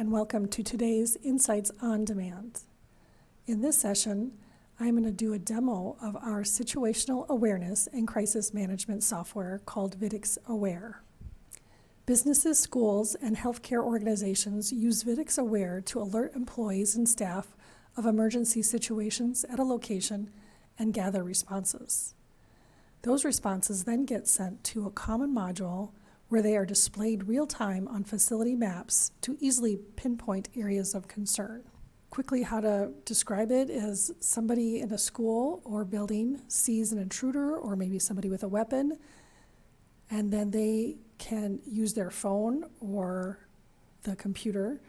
and welcome to today's Insights on Demand. In this session, I'm going to do a demo of our situational awareness and crisis management software called vIDix Aware. Businesses, schools, and healthcare organizations use vIDix Aware to alert employees and staff of emergency situations at a location and gather responses. Those responses then get sent to a common module where they are displayed real-time on facility maps to easily pinpoint areas of concern. Quickly, how to describe it is somebody in a school or building sees an intruder or maybe somebody with a weapon, and then they can use their phone or the computer,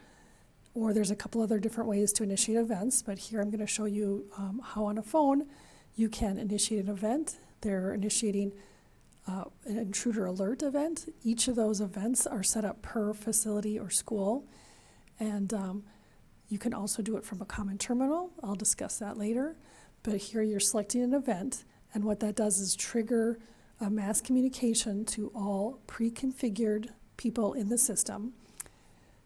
or there's a couple other different ways to initiate events, but here I'm going to show you how on a phone you can initiate an event. They're initiating an intruder alert event. Each of those events are set up per facility or school, and you can also do it from a common terminal. I'll discuss that later, but here you're selecting an event, and what that does is trigger a mass communication to all pre-configured people in the system.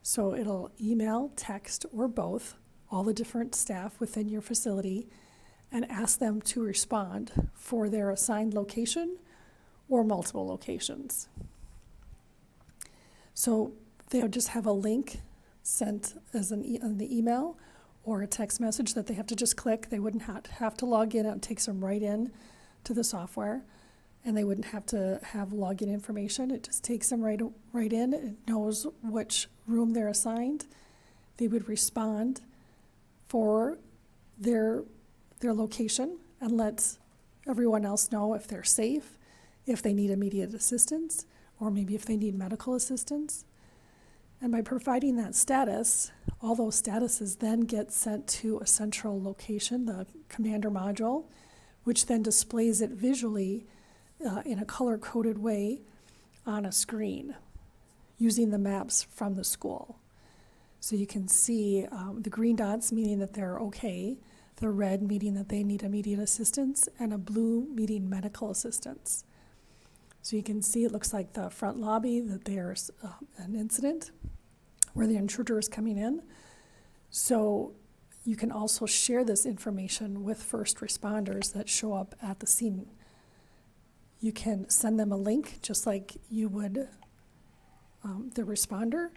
So it'll email, text, or both all the different staff within your facility and ask them to respond for their assigned location or multiple locations. So they'll just have a link sent as on the email or a text message that they have to just click. They wouldn't have to log in. It takes them right in to the software, and they wouldn't have to have login information. It just takes them right in. It knows which room they're assigned. They would respond for their location and let everyone else know if they're safe, if they need immediate assistance, or maybe if they need medical assistance. And by providing that status, all those statuses then get sent to a central location, the commander module, which then displays it visually in a color-coded way on a screen using the maps from the school. So you can see the green dots meaning that they're okay, the red meaning that they need immediate assistance, and a blue meaning medical assistance. So you can see it looks like the front lobby, that there's an incident where the intruder is coming in. So you can also share this information with first responders that show up at the scene. You can send them a link just like you would the responder.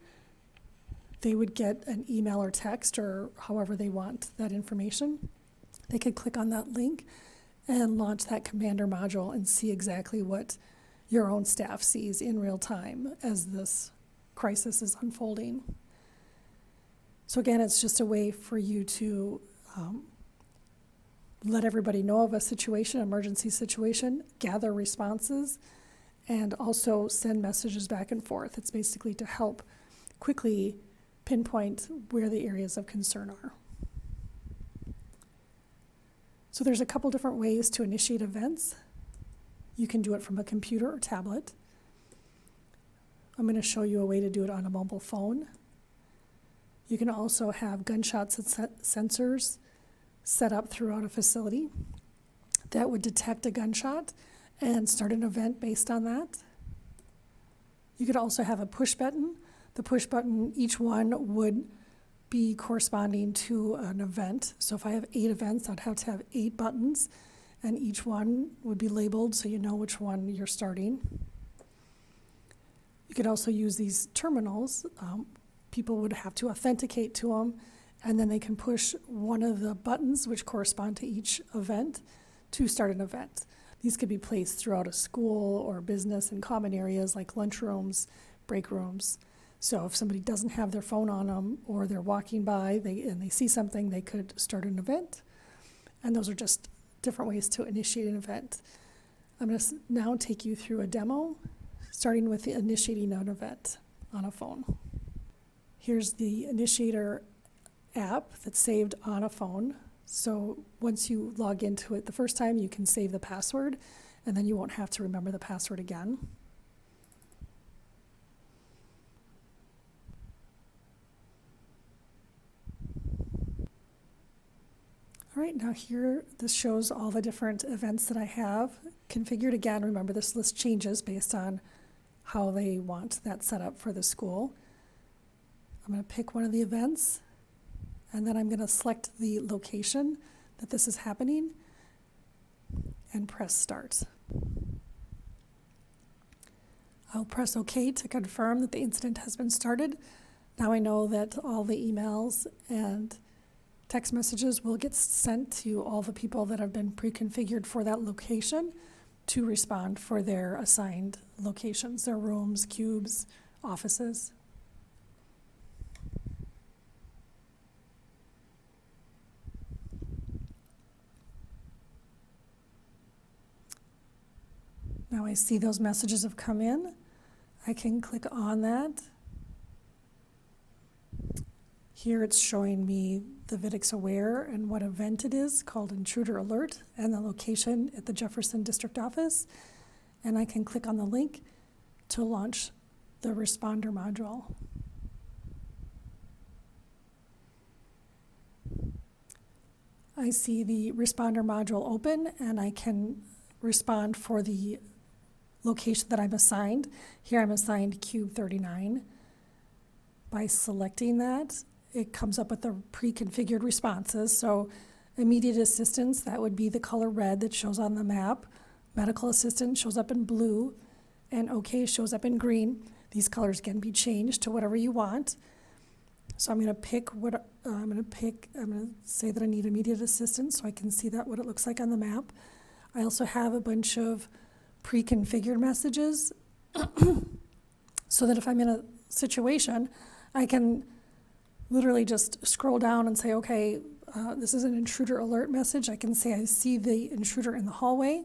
They would get an email or text or however they want that information. They could click on that link and launch that commander module and see exactly what your own staff sees in real time as this crisis is unfolding. So again, it's just a way for you to let everybody know of a situation, emergency situation, gather responses, and also send messages back and forth. It's basically to help quickly pinpoint where the areas of concern are. So there's a couple different ways to initiate events. You can do it from a computer or tablet. I'm going to show you a way to do it on a mobile phone. You can also have gunshots and sensors set up throughout a facility that would detect a gunshot and start an event based on that. You could also have a push button. The push button, each one would be corresponding to an event. So if I have 8 events, I'd have to have 8 buttons, and each one would be labeled so you know which one you're starting. You could also use these terminals. People would have to authenticate to them, and then they can push one of the buttons which correspond to each event to start an event. These could be placed throughout a school or business in common areas like lunchrooms, break rooms. So if somebody doesn't have their phone on them or they're walking by and they see something, they could start an event. And those are just different ways to initiate an event. I'm going to now take you through a demo, starting with initiating an event on a phone. Here's the initiator app that's saved on a phone. So once you log into it the first time, you can save the password, and then you won't have to remember the password again. All right, now here, this shows all the different events that I have configured. Again, remember this list changes based on how they want that set up for the school. I'm going to pick one of the events, and then I'm going to select the location that this is happening and press start. I'll press OK to confirm that the incident has been started. Now I know that all the emails and text messages will get sent to all the people that have been pre-configured for that location to respond for their assigned locations, their rooms, cubes, offices. Now I see those messages have come in. I can click on that. Here it's showing me the vIDix aware and what event it is, called intruder alert, and the location at the Jefferson District Office. And I can click on the link to launch the responder module. I see the responder module open, and I can respond for the location that I'm assigned. Here I'm assigned Cube 39. By selecting that, it comes up with the pre-configured responses. So immediate assistance, that would be the color red that shows on the map. Medical assistance shows up in blue, and OK shows up in green. These colors can be changed to whatever you want. So I'm going to pick what I'm going to say that I need immediate assistance so I can see that what it looks like on the map. I also have a bunch of pre-configured messages so that if I'm in a situation, I can literally just scroll down and say, okay, this is an intruder alert message. I can say I see the intruder in the hallway,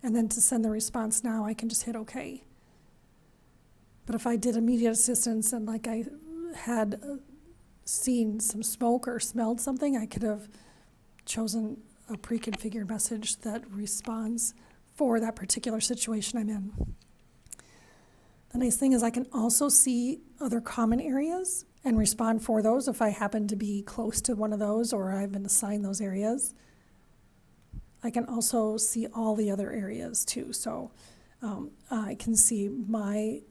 and then to send the response now, I can just hit OK. But if I did immediate assistance and like I had seen some smoke or smelled something, I could have chosen a pre-configured message that responds for that particular situation I'm in. The nice thing is I can also see other common areas and respond for those if I happen to be close to one of those or I've been assigned those areas. I can also see all the other areas too. So I can see my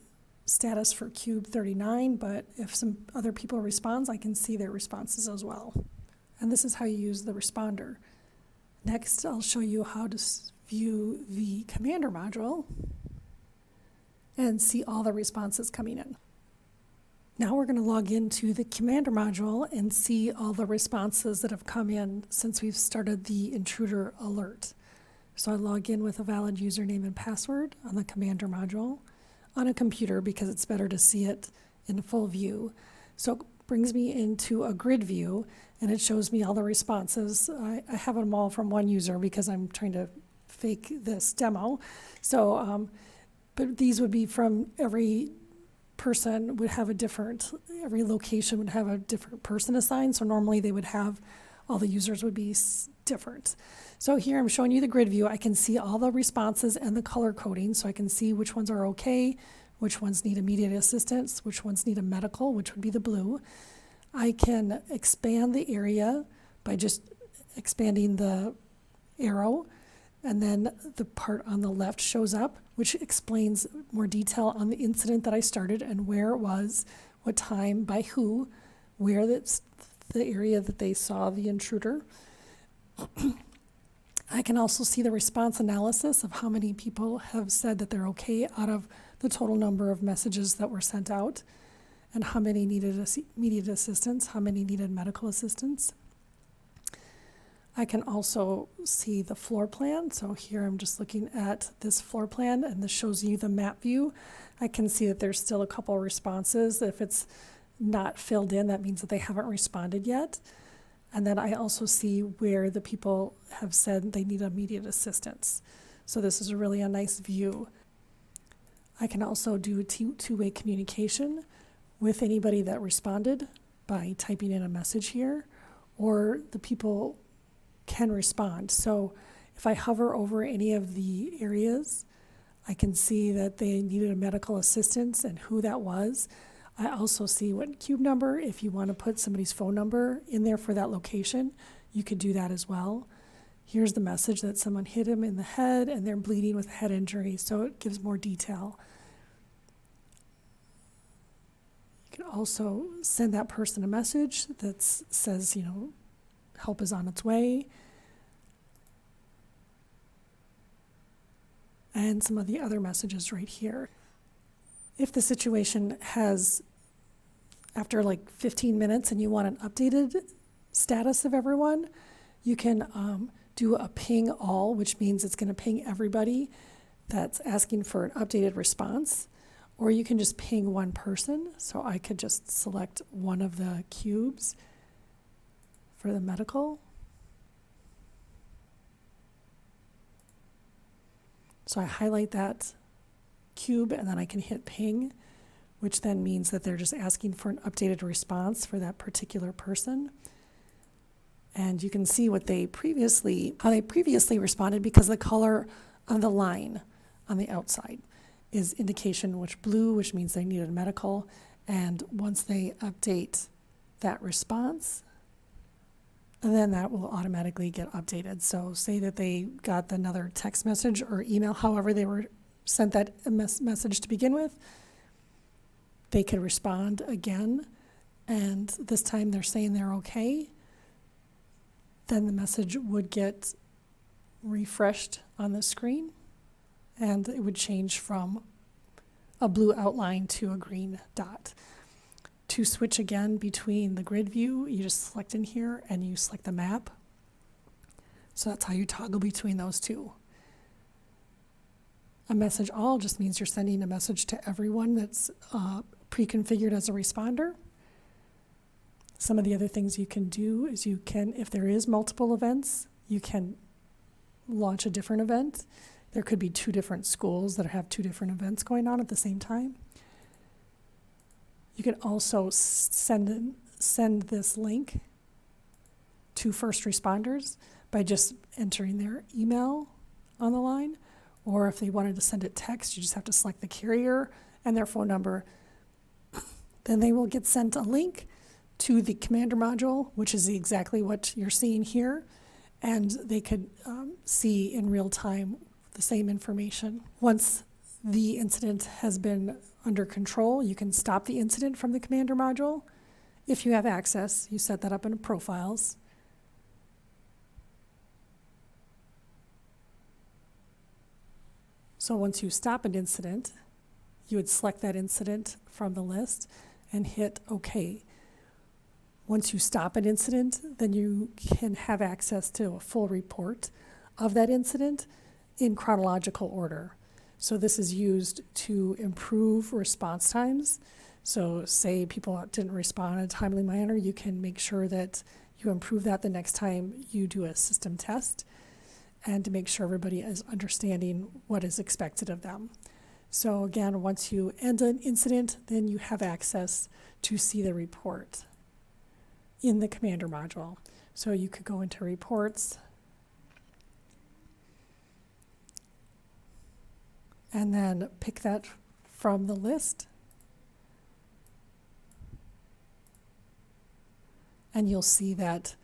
status for Cube 39, but if some other people respond, I can see their responses as well. And this is how you use the responder. Next, I'll show you how to view the commander module and see all the responses coming in. Now we're going to log into the commander module and see all the responses that have come in since we've started the intruder alert. So I log in with a valid username and password on the commander module on a computer because it's better to see it in full view. So it brings me into a grid view and it shows me all the responses. I have them all from one user because I'm trying to fake this demo. So, but these would be from every person would have a different, every location would have a different person assigned. So normally they would have, all the users would be different. So here I'm showing you the grid view. I can see all the responses and the color coding. So I can see which ones are okay, which ones need immediate assistance, which ones need a medical, which would be the blue. I can expand the area by just expanding the arrow, and then the part on the left shows up, which explains more detail on the incident that I started and where it was, what time, by who, where that's the area that they saw the intruder. I can also see the response analysis of how many people have said that they're okay out of the total number of messages that were sent out, and how many needed immediate assistance, how many needed medical assistance. I can also see the floor plan. So here I'm just looking at this floor plan, and this shows you the map view. I can see that there's still a couple of responses. If it's not filled in, that means that they haven't responded yet. And then I also see where the people have said they need immediate assistance. So this is really a nice view. I can also do two-way communication with anybody that responded by typing in a message here, or the people can respond. So if I hover over any of the areas, I can see that they needed a medical assistance and who that was. I also see what cube number. If you want to put somebody's phone number in there for that location, you could do that as well. Here's the message that someone hit him in the head and they're bleeding with a head injury, so it gives more detail. You can also send that person a message that says, you know, help is on its way. And some of the other messages right here. If the situation has, after like 15 minutes and you want an updated status of everyone, you can do a ping all, which means it's going to ping everybody that's asking for an updated response. Or you can just ping one person. So I could just select one of the cubes for the medical. So I highlight that cube and then I can hit ping, which then means that they're just asking for an updated response for that particular person. And you can see how they previously responded because the color of the line on the outside is indication which means they needed medical. And once they update that response, then that will automatically get updated. So say that they got another text message or email, however they were sent that message to begin with, they could respond again. And this time they're saying they're okay. Then the message would get refreshed on the screen and it would change from a blue outline to a green dot. To switch again between the grid view, you just select in here and you select the map. So that's how you toggle between those two. A message all just means you're sending a message to everyone that's pre-configured as a responder. Some of the other things you can do is you can, if there is multiple events, you can launch a different event. There could be 2 different schools that have 2 different events going on at the same time. You can also send this link to first responders by just entering their email on the line, or if they wanted to send it text, you just have to select the carrier and their phone number. Then they will get sent a link to the commander module, which is exactly what you're seeing here, and they could see in real time the same information. Once the incident has been under control, you can stop the incident from the commander module. If you have access, you set that up in profiles. So once you stop an incident, you would select that incident from the list and hit OK. Once you stop an incident, then you can have access to a full report of that incident in chronological order. So this is used to improve response times. So say people didn't respond in a timely manner, you can make sure that you improve that the next time you do a system test, and to make sure everybody is understanding what is expected of them. So again, once you end an incident, then you have access to see the report in the commander module. So you could go into reports and then pick that from the list. And you'll see that,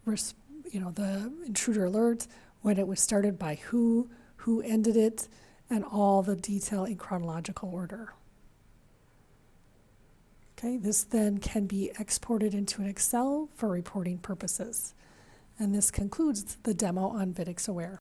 the intruder alert, when it was started by who ended it, and all the detail in chronological order. Okay, this then can be exported into an Excel for reporting purposes. And this concludes the demo on vIDix Aware.